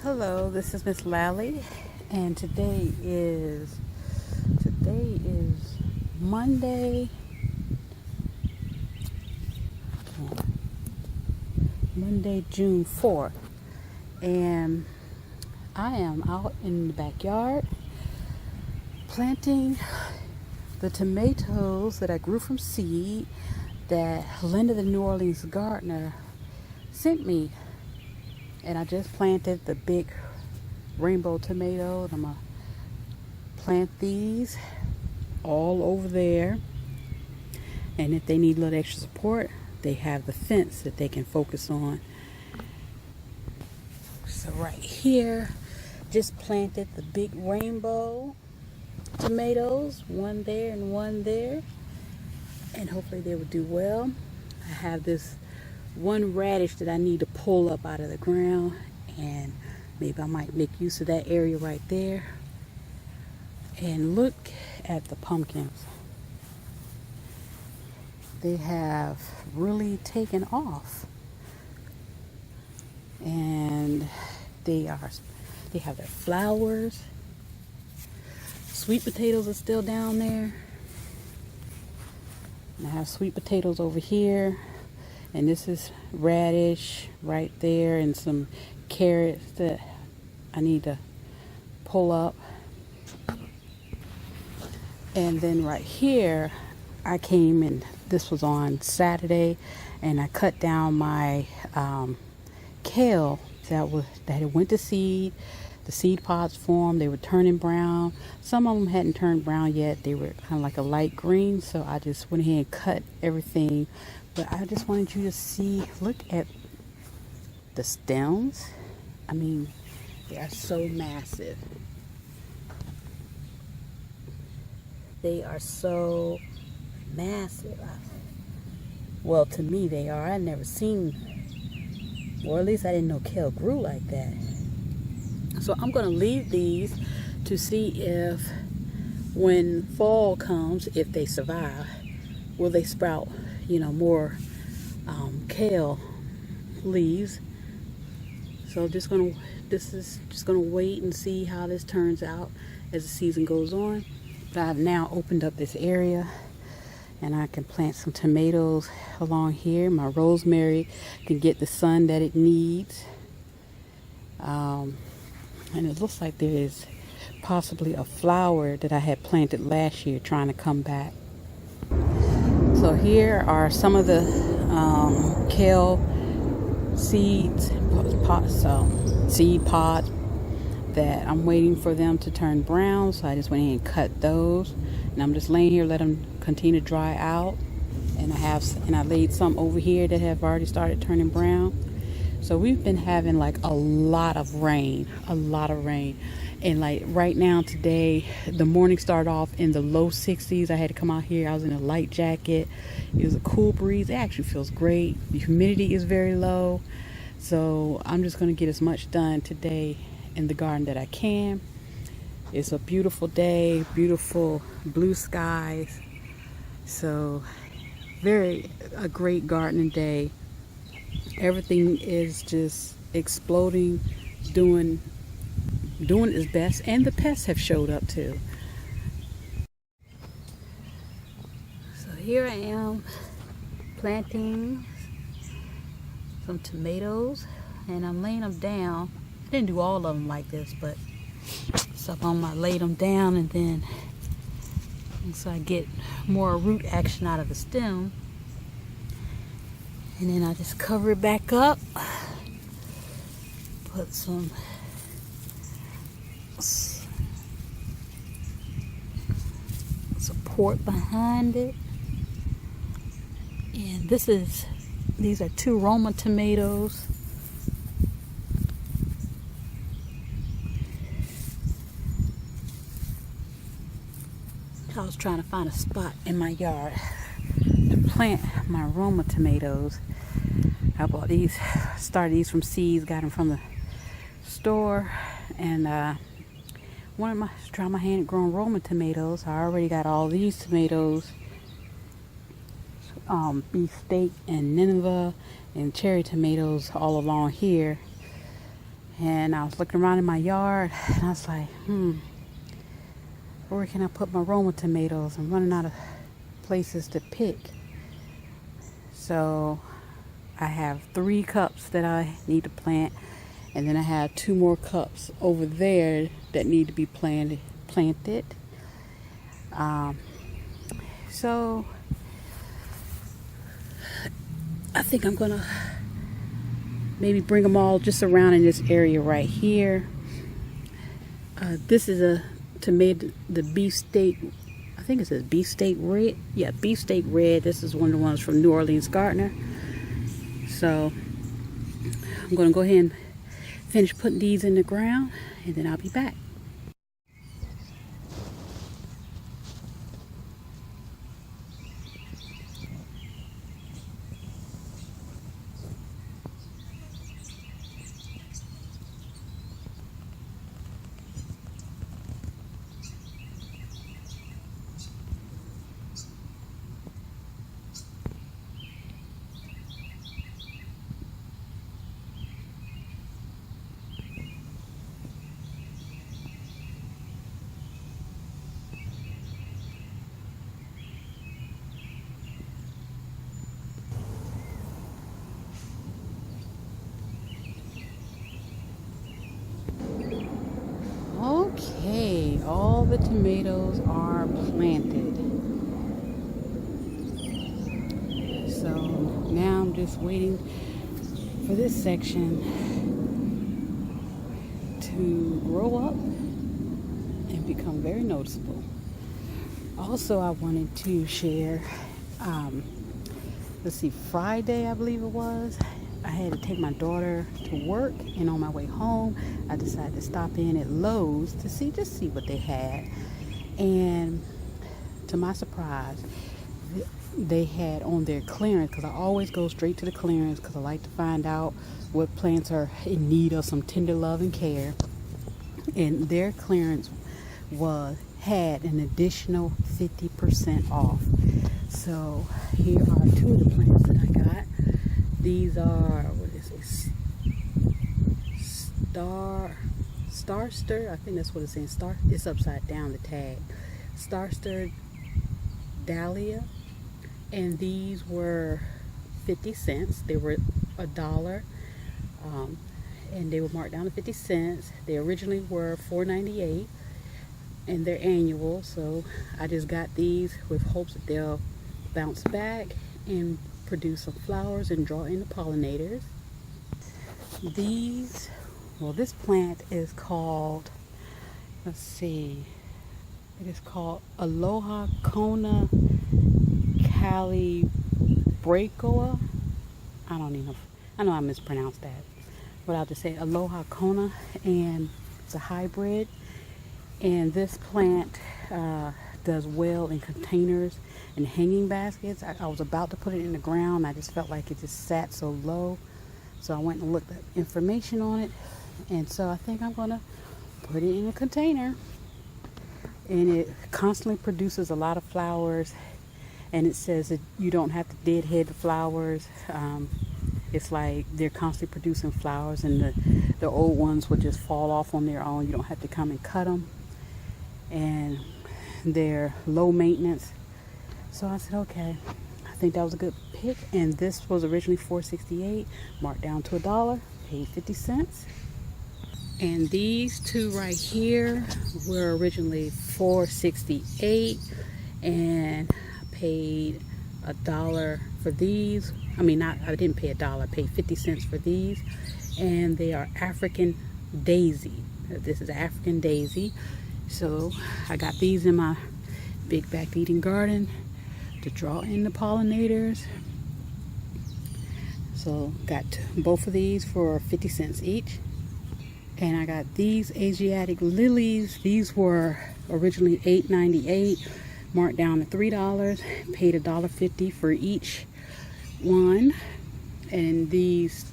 Hello, this is Miss Lally, and today is Monday, June 4th, and I am out in the backyard planting the tomatoes that I grew from seed that Linda the New Orleans gardener sent me. And I just planted the big rainbow tomato. And I'm going to plant these all over there. And if they need a little extra support, they have the fence that they can focus on. So right here, just planted the big rainbow tomatoes. One there and one there. And hopefully they will do well. I have this one radish that I need to pull up out of the ground, and maybe I might make use of that area right there. And look at the pumpkins. They have really taken off, and they have their flowers. Sweet potatoes are still down there, and I have sweet potatoes over here. And this is radish right there, and some carrots that I need to pull up. And then right here, I came and this was on Saturday, and I cut down my kale that had went to seed. The seed pods formed. They were turning brown. Some of them hadn't turned brown yet. They were kind of like a light green. So I just went ahead and cut everything. But I just wanted you to see, look at the stems. I mean, they are so massive. They are so massive. Well, to me they are. I've never seen, or at least I didn't know kale grew like that. So I'm going to leave these to see if when fall comes, if they survive, will they sprout, more kale leaves. So this is just going to wait and see how this turns out as the season goes on. But I've now opened up this area, and I can plant some tomatoes along here. My rosemary can get the sun that it needs. And it looks like there is possibly a flower that I had planted last year trying to come back. So here are some of the kale seeds, seed pods that I'm waiting for them to turn brown. So I just went ahead and cut those. And I'm just laying here, let them continue to dry out. And I laid some over here that have already started turning brown. So we've been having like a lot of rain. And like right now today, the morning started off in the low 60s. I had to come out here. I was in a light jacket. It was a cool breeze. It actually feels great. The humidity is very low. So I'm just going to get as much done today in the garden that I can. It's a beautiful day, beautiful blue skies. So a great gardening day. Everything is just exploding, doing its best, and the pests have showed up too. So here I am planting some tomatoes, and I'm laying them down. I didn't do all of them like this, but I laid them down, and then so I get more root action out of the stem. And then I just cover it back up, put some support behind it. And these are 2 Roma tomatoes. I was trying to find a spot in my yard to plant my Roma tomatoes. I bought these, started these from seeds, got them from the store, and wanted to try my hand at growing Roma tomatoes. I already got all these tomatoes, beefsteak and Nineveh and cherry tomatoes all along here. And I was looking around in my yard and I was like, where can I put my Roma tomatoes? I'm running out of places to pick. So I have 3 cups that I need to plant, and then I have 2 more cups over there that need to be planted. So I think I'm gonna maybe bring them all just around in this area right here. This is a tomato, the beefsteak. I think it says beefsteak red. Yeah, beefsteak red. This is one of the ones from New Orleans Gardener. So I'm gonna go ahead and finish putting these in the ground, and then I'll be back. Okay, all the tomatoes are planted. So now I'm just waiting for this section to grow up and become very noticeable. Also, I wanted to share, let's see, Friday, I believe it was, I had to take my daughter to work, and on my way home, I decided to stop in at Lowe's to see what they had. And to my surprise, they had on their clearance, because I always go straight to the clearance because I like to find out what plants are in need of some tender love and care. And their clearance had an additional 50% off. So here are 2 of the plants that I got. These are, what is this? Starster, I think that's what it's saying. It's upside down, the tag. Starster Dahlia. And these were 50 cents. They were $1. And they were marked down to 50 cents. They originally were $4.98. And they're annual. So I just got these with hopes that they'll bounce back and produce some flowers and draw in the pollinators. This plant is called, let's see, it is called Aloha Kona Kale. I don't even know. I know I mispronounced that, but I'll just say Aloha Kona, and it's a hybrid. And this plant does well in containers and hanging baskets. I was about to put it in the ground. I just felt like it just sat so low. So I went and looked at information on it. And so I think I'm going to put it in a container. And it constantly produces a lot of flowers. And it says that you don't have to deadhead the flowers. It's like they're constantly producing flowers, and the old ones will just fall off on their own. You don't have to come and cut them. And they're low maintenance. So I said, okay, I think that was a good pick. And this was originally $4.68, marked down to $1, paid 50 cents. And these 2 right here were originally $4.68, and I paid $1 for these. I didn't pay $1, I paid 50 cents for these. And they are African daisy. This is African daisy. So I got these in my big back Eden garden to draw in the pollinators. So got both of these for 50 cents each. And I got these Asiatic Lilies. These were originally $8.98, marked down to $3, paid $1.50 for each one. And these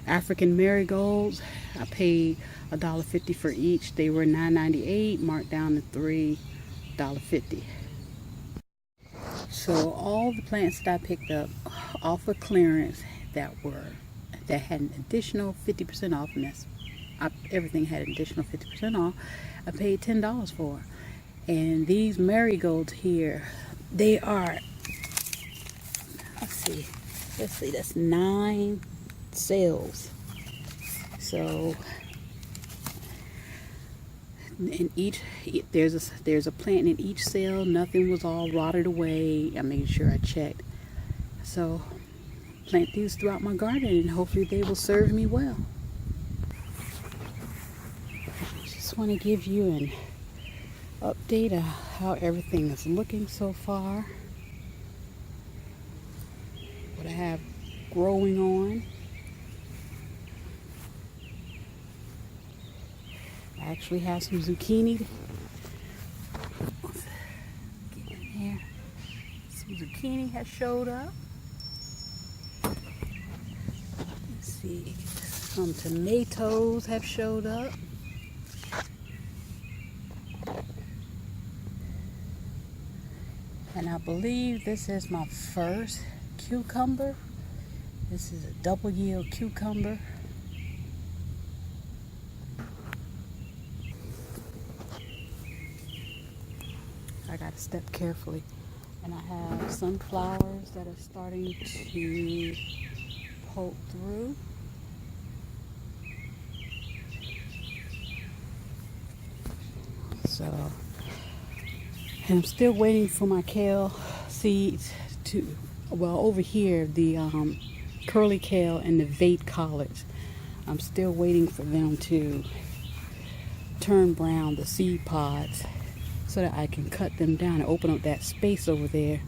African Marigolds, I paid $1.50 for each. They were $9.98, marked down to $3.50. So all the plants that I picked up off of clearance that had an additional 50% off, and that's everything had an additional 50% off. I paid $10 for. And these marigolds here, they are, let's see, that's 9 sales. So in each, there's a plant in each cell. Nothing was all rotted away. I made sure I checked. So plant these throughout my garden and hopefully they will serve me well. Just want to give you an update of how everything is looking so far. What I have growing on. I actually have some zucchini. Get in here. Some zucchini has showed up. Let's see. Some tomatoes have showed up. And I believe this is my first cucumber. This is a double yield cucumber. I gotta step carefully. And I have sunflowers that are starting to poke through. So, and I'm still waiting for my kale seeds to, well, over here, the curly kale and the vate collards. I'm still waiting for them to turn brown, the seed pods, so that I can cut them down and open up that space over there.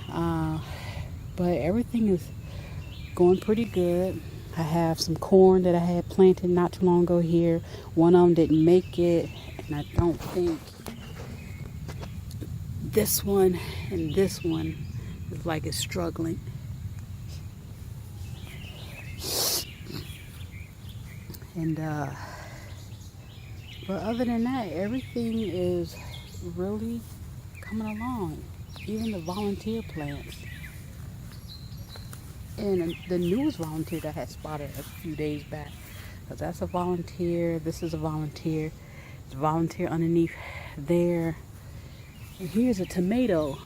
But everything is going pretty good. I have some corn that I had planted not too long ago here. One of them didn't make it, and I don't think this one and this one is like it's struggling. And but other than that, everything is really coming along. Even the volunteer plants. And the newest volunteer that I had spotted a few days back. Because that's a volunteer. This is a volunteer. There's a volunteer underneath there. And here's a tomato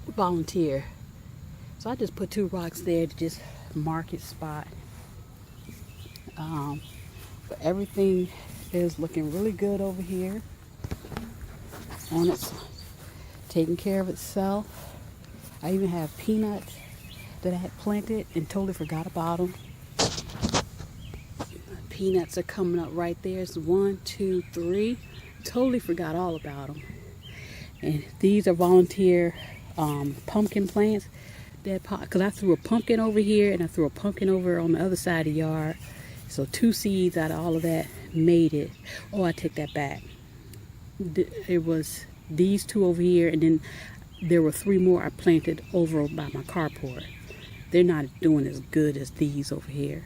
volunteer. So I just put 2 rocks there to just mark its spot. But everything is looking really good over here. And it's taking care of itself. I even have peanuts that I had planted and totally forgot about them. Peanuts are coming up right there. It's 1, 2, 3. Totally forgot all about them. And these are volunteer pumpkin plants. Because I threw a pumpkin over here and I threw a pumpkin over on the other side of the yard. So 2 seeds out of all of that made it. Oh, I take that back. It was these 2 over here, and then there were 3 more I planted over by my carport. They're not doing as good as these over here.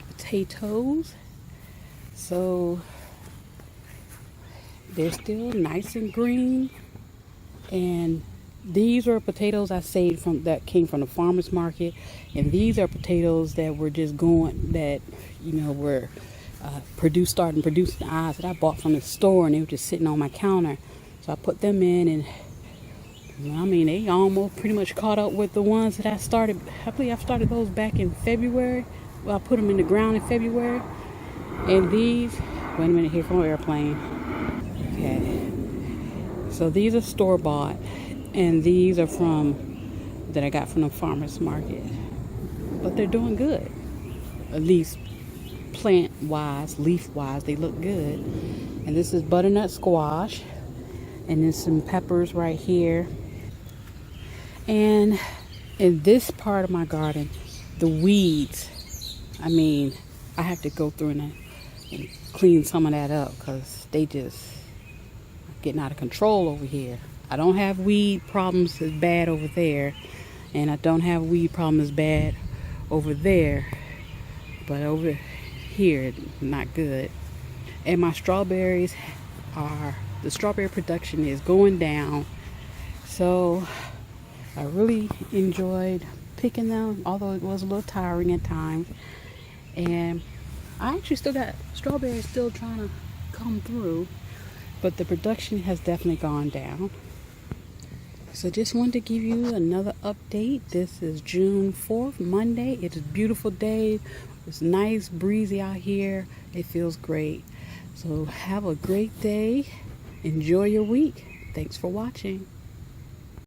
Potatoes. So they're still nice and green. And these are potatoes I saved that came from the farmer's market. And these are potatoes that were just going, that, were starting producing the eyes that I bought from the store, and they were just sitting on my counter. So I put them in, and they almost pretty much caught up with the ones that I started. I believe I started those back in February. Well, I put them in the ground in February. And these, wait a minute, here from an airplane. Okay. So these are store-bought, and these are that I got from the farmer's market. But they're doing good. At least plant-wise, leaf-wise, they look good. And this is butternut squash. And then some peppers right here. And in this part of my garden, the weeds, I have to go through and clean some of that up because they just getting out of control over here. I don't have weed problems as bad over there, and I don't have weed problems as bad over there, but over here, not good. And my strawberries the strawberry production is going down, so I really enjoyed picking them, although it was a little tiring at times. And I actually still got strawberries still trying to come through, but the production has definitely gone down. So just wanted to give you another update. This is June 4th, Monday. It is a beautiful day. It's nice, breezy out here. It feels great. So have a great day. Enjoy your week. Thanks for watching.